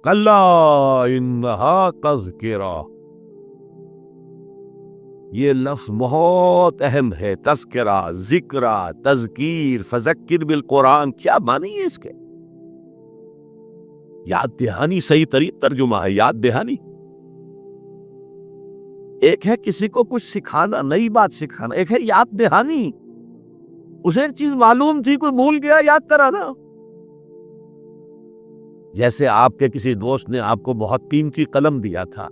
کلا انہا تذکرہ، یہ لفظ بہت اہم ہے. تذکرہ، ذکرہ، تذکیر، فذکر بالقرآن، کیا معنی ہے اس کے؟ یاد دہانی صحیح ترجمہ ہے، یاد دہانی. ایک ہے کسی کو کچھ سکھانا، نئی بات سکھانا، ایک ہے یاد دہانی. اسے چیز معلوم تھی، کوئی بھول گیا، یاد کرانا. جیسے آپ کے کسی دوست نے آپ کو بہت قیمتی قلم دیا تھا،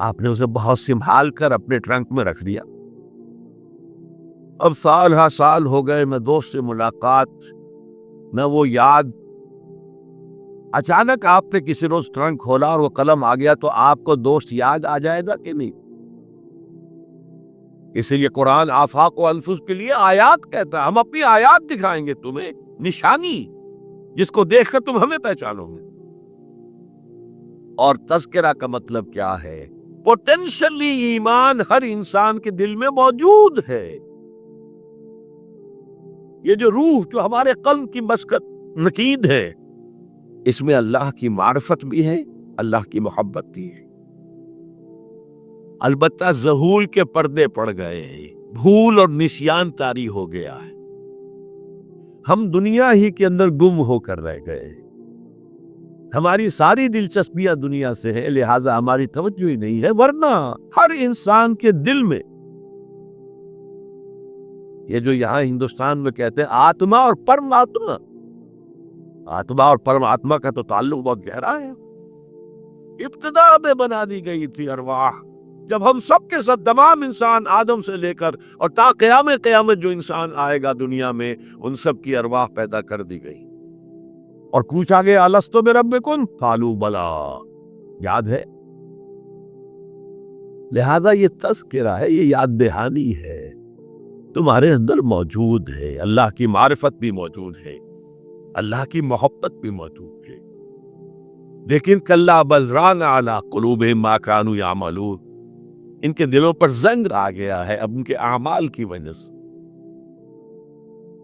آپ نے اسے بہت سنبھال کر اپنے ٹرنک میں رکھ دیا. اب سال ہا سال ہو گئے، میں دوست سے ملاقات، میں وہ یاد، اچانک آپ نے کسی روز ٹرنک کھولا اور وہ قلم آ گیا، تو آپ کو دوست یاد آ جائے گا کہ نہیں؟ اسی لیے قرآن آفاق و انفس کے لیے آیات کہتا ہے. ہم اپنی آیات دکھائیں گے تمہیں، نشانی جس کو دیکھ کر تم ہمیں پہچانو گے. اور تذکرہ کا مطلب کیا ہے؟ پوٹینشلی ایمان ہر انسان کے دل میں موجود ہے. یہ جو روح جو ہمارے قلب کی مسکن نکید ہے، اس میں اللہ کی معرفت بھی ہے، اللہ کی محبت بھی ہے. البتہ ذہول کے پردے پڑ گئے ہیں، بھول اور نسیان طاری ہو گیا ہے. ہم دنیا ہی کے اندر گم ہو کر رہ گئے. ہماری ساری دلچسپیاں دنیا سے ہے، لہٰذا ہماری توجہ ہی نہیں ہے. ورنہ ہر انسان کے دل میں یہ جو یہاں ہندوستان میں کہتے ہیں آتما اور پرماتما، آتما اور پرماتما کا تو تعلق بہت گہرا ہے. ابتدا میں بنا دی گئی تھی ارواح، جب ہم سب کے ساتھ تمام انسان آدم سے لے کر اور تا قیامت جو انسان آئے گا دنیا میں، ان سب کی ارواح پیدا کر دی گئی. اور پوچھا گیا الستو بربکم قالوا بلا، یاد ہے؟ لہذا یہ تذکرہ ہے، یہ یاد دہانی ہے، تمہارے اندر موجود ہے. اللہ کی معرفت بھی موجود ہے، اللہ کی محبت بھی موجود ہے. لیکن کلا بل ران علی قلوبہم ما کانوا یعملون، ان کے دلوں پر زنگ آ گیا ہے اب ان کے اعمال کی وجہ سے.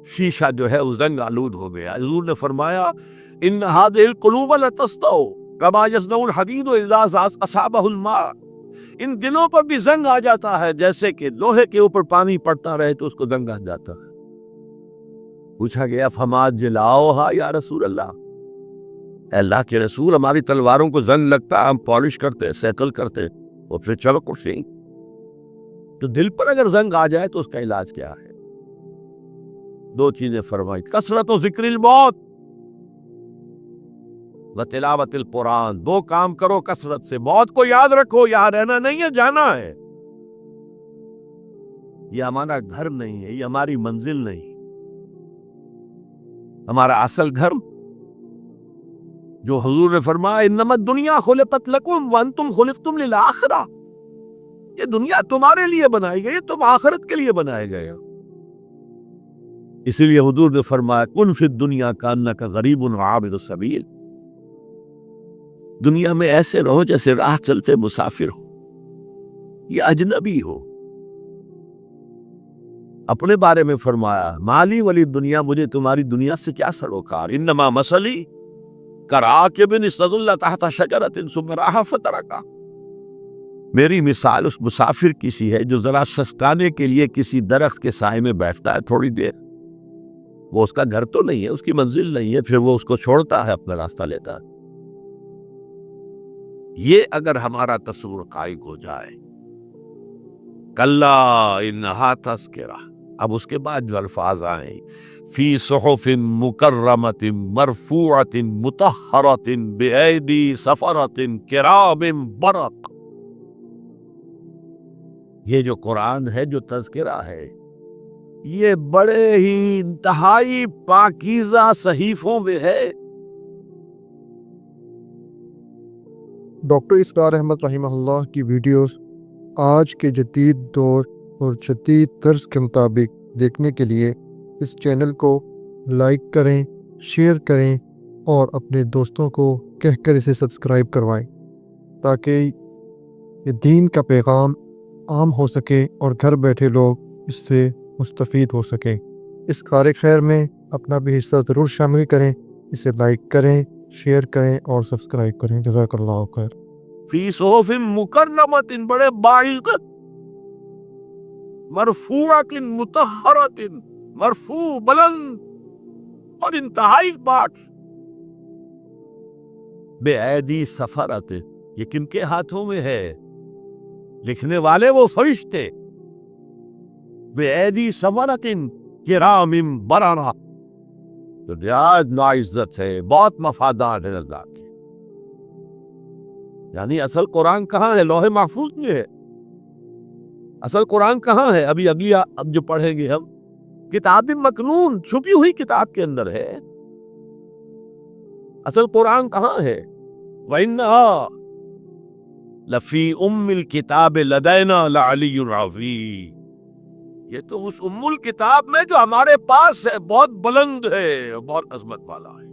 شیشہ جو ہے وہ زنگ آلود ہو گیا. حضور نے فرمایا ان هذه القلوب لتسطع كما يصنع الحديد اذا اصابه الماء، ان دلوں پر بھی زنگ آ جاتا ہے جیسے کہ لوہے کے اوپر پانی پڑتا رہے تو اس کو زنگ آ جاتا ہے. پوچھا گیا فما جلاؤها یا رسول اللہ، اے اللہ کے رسول ہماری تلواروں کو زنگ لگتا ہے، ہم پالش کرتے، سیٹل کرتے، اور پھر چلو کرسی. تو دل پر اگر زنگ آ جائے تو اس کا علاج کیا ہے؟ دو چیزیں فرمائی، کثرت و ذکر الموت و تلاوت القرآن. دو کام کرو کثرت سے، موت کو یاد رکھو، یہاں رہنا نہیں ہے، جانا ہے. یہ ہمارا گھر نہیں ہے، یہ ہماری منزل نہیں. ہمارا اصل گھر جو حضور نے فرمایا انما الدنیا خلقت لکم وانتم خلقتم للآخرہ، یہ دنیا تمہارے لیے بنائی گئی، تم آخرت کے لیے بنائے گئے. اسی لیے حضور نے فرمایا کن فی الدنیا کانک غریب عابر السبیل، دنیا میں ایسے رہو جیسے راہ چلتے مسافر ہو یا اجنبی ہو. اپنے بارے میں فرمایا مالی ولی دنیا، مجھے تمہاری دنیا سے کیا سروکار، انما مثلی کراکب استظل تحت شجرۃ ثم راح فترکا، میری مثال اس مسافر کی سی ہے جو ذرا سستانے کے لیے کسی درخت کے سائے میں بیٹھتا ہے تھوڑی دیر. وہ اس کا گھر تو نہیں ہے، اس کی منزل نہیں ہے، پھر وہ اس کو چھوڑتا ہے، اپنا راستہ لیتا ہے. یہ اگر ہمارا تصور قائم ہو جائے، کلا انہا تذکرہ. اب اس کے بعد جو الفاظ آئیں فی صحف مکرمۃ مرفوعۃ مطہرۃ بایدی سفرۃ کرام برق، یہ جو قرآن ہے، جو تذکرہ ہے، یہ بڑے ہی انتہائی پاکیزہ صحیفوں میں ہے. ڈاکٹر اسرار احمد رحمہ اللہ کی ویڈیوز آج کے جدید دور اور جدید طرز کے مطابق دیکھنے کے لیے اس چینل کو لائک کریں، شیئر کریں اور اپنے دوستوں کو کہہ کر اسے سبسکرائب کروائیں تاکہ یہ دین کا پیغام عام ہو سکے اور گھر بیٹھے لوگ اس سے مستفید ہو سکیں. اس کار خیر میں اپنا بھی حصہ ضرور شامل کریں، اسے لائک کریں، شیئر کریں اور سبسکرائب کریں۔ جزاک اللہ خیر۔ فی صحف مکرمۃ، بڑے باعزت، مرفوعۃ مطہرۃ، مرفوع بلند اور انتہائی پاک، بے ایدی سفرۃ، یہ کن کے ہاتھوں میں ہے؟ لکھنے والے وہ فرشتے، بے ایدی سفرۃ کرام بررہ، تو نہایت ناعزت ہے، بہت مفادار ہے اللہ کی۔ یعنی اصل قرآن کہاں ہے؟ لوح محفوظ میں ہے۔ اصل قرآن کہاں ہے؟ اب جو پڑھیں گے ہم، کتاب مکنون، چھپی ہوئی کتاب کے اندر ہے۔ اصل قرآن کہاں ہے؟ وَإِنَّهَا لَفِي أُمِّ الْكِتَابِ لَدَيْنَا لَعَلِيٌّ عَظِيمٌ، یہ تو اس ام الکتاب میں جو ہمارے پاس ہے، بہت بلند ہے، بہت عظمت والا ہے۔